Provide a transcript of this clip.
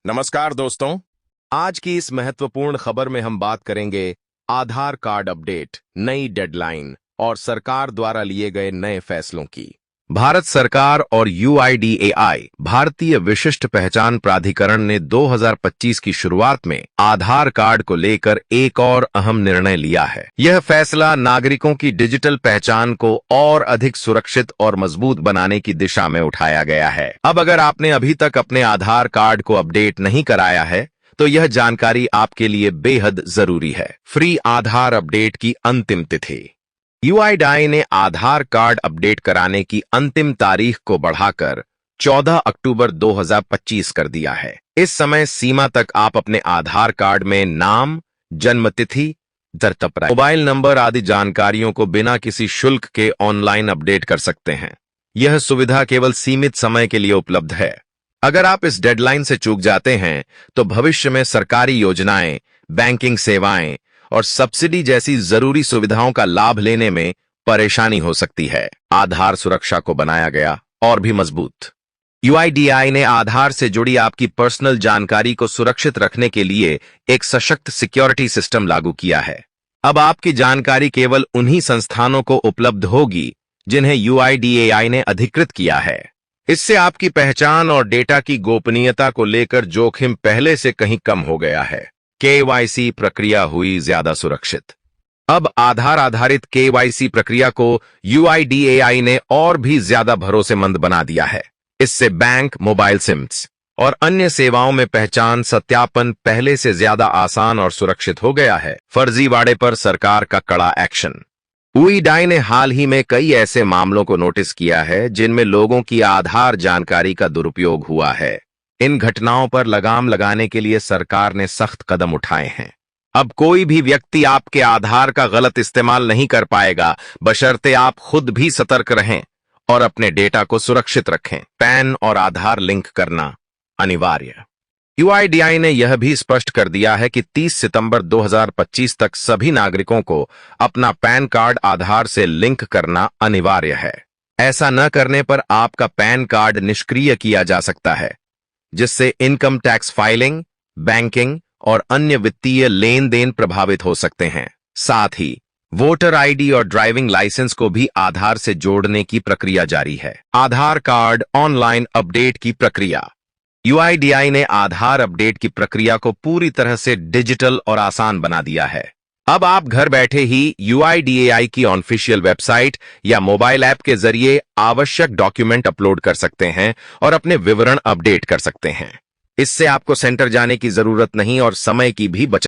नमस्कार दोस्तों। आज की इस महत्वपूर्ण खबर में हम बात करेंगे आधार कार्ड अपडेट, नई डेडलाइन और सरकार द्वारा लिए गए नए फैसलों की। भारत सरकार और यूआईडीएआई भारतीय विशिष्ट पहचान प्राधिकरण ने 2025 की शुरुआत में आधार कार्ड को लेकर एक और अहम निर्णय लिया है। यह फैसला नागरिकों की डिजिटल पहचान को और अधिक सुरक्षित और मजबूत बनाने की दिशा में उठाया गया है। अब अगर आपने अभी तक अपने आधार कार्ड को अपडेट नहीं कराया है तो यह जानकारी आपके लिए बेहद जरूरी है। फ्री आधार अपडेट की अंतिम तिथि। यूआईडीएआई ने आधार कार्ड अपडेट कराने की अंतिम तारीख को बढ़ाकर 14 अक्टूबर 2025 कर दिया है। इस समय सीमा तक आप अपने आधार कार्ड में नाम, जन्मतिथि, दत्तक, मोबाइल नंबर आदि जानकारियों को बिना किसी शुल्क के ऑनलाइन अपडेट कर सकते हैं। यह सुविधा केवल सीमित समय के लिए उपलब्ध है। अगर आप इस डेडलाइन से चूक जाते हैं तो भविष्य में सरकारी योजनाएं, बैंकिंग सेवाएं और सब्सिडी जैसी जरूरी सुविधाओं का लाभ लेने में परेशानी हो सकती है। आधार सुरक्षा को बनाया गया और भी मजबूत। यूआईडीएआई ने आधार से जुड़ी आपकी पर्सनल जानकारी को सुरक्षित रखने के लिए एक सशक्त सिक्योरिटी सिस्टम लागू किया है। अब आपकी जानकारी केवल उन्हीं संस्थानों को उपलब्ध होगी जिन्हें यूआईडीएआई ने अधिकृत किया है। इससे आपकी पहचान और डेटा की गोपनीयता को लेकर जोखिम पहले से कहीं कम हो गया है। केवाईसी प्रक्रिया हुई ज्यादा सुरक्षित। अब आधार आधारित केवाईसी प्रक्रिया को यूआईडीएआई ने और भी ज्यादा भरोसेमंद बना दिया है। इससे बैंक, मोबाइल सिम्स और अन्य सेवाओं में पहचान सत्यापन पहले से ज्यादा आसान और सुरक्षित हो गया है। फर्जीवाड़े पर सरकार का कड़ा एक्शन। यूआईडीएआई ने हाल ही में कई ऐसे मामलों को नोटिस किया है जिनमें लोगों की आधार जानकारी का दुरुपयोग हुआ है। इन घटनाओं पर लगाम लगाने के लिए सरकार ने सख्त कदम उठाए हैं। अब कोई भी व्यक्ति आपके आधार का गलत इस्तेमाल नहीं कर पाएगा, बशर्ते आप खुद भी सतर्क रहें और अपने डेटा को सुरक्षित रखें। पैन और आधार लिंक करना अनिवार्य। यूआईडीएआई ने यह भी स्पष्ट कर दिया है कि 30 सितंबर 2025 तक सभी नागरिकों को अपना पैन कार्ड आधार से लिंक करना अनिवार्य है। ऐसा न करने पर आपका पैन कार्ड निष्क्रिय किया जा सकता है, जिससे इनकम टैक्स फाइलिंग, बैंकिंग और अन्य वित्तीय लेन देन प्रभावित हो सकते हैं। साथ ही वोटर आईडी और ड्राइविंग लाइसेंस को भी आधार से जोड़ने की प्रक्रिया जारी है। आधार कार्ड ऑनलाइन अपडेट की प्रक्रिया। यूआईडीएआई ने आधार अपडेट की प्रक्रिया को पूरी तरह से डिजिटल और आसान बना दिया है। अब आप घर बैठे ही यूआईडीएआई की ऑफिशियल वेबसाइट या मोबाइल ऐप के जरिए आवश्यक डॉक्यूमेंट अपलोड कर सकते हैं और अपने विवरण अपडेट कर सकते हैं। इससे आपको सेंटर जाने की जरूरत नहीं और समय की भी बचत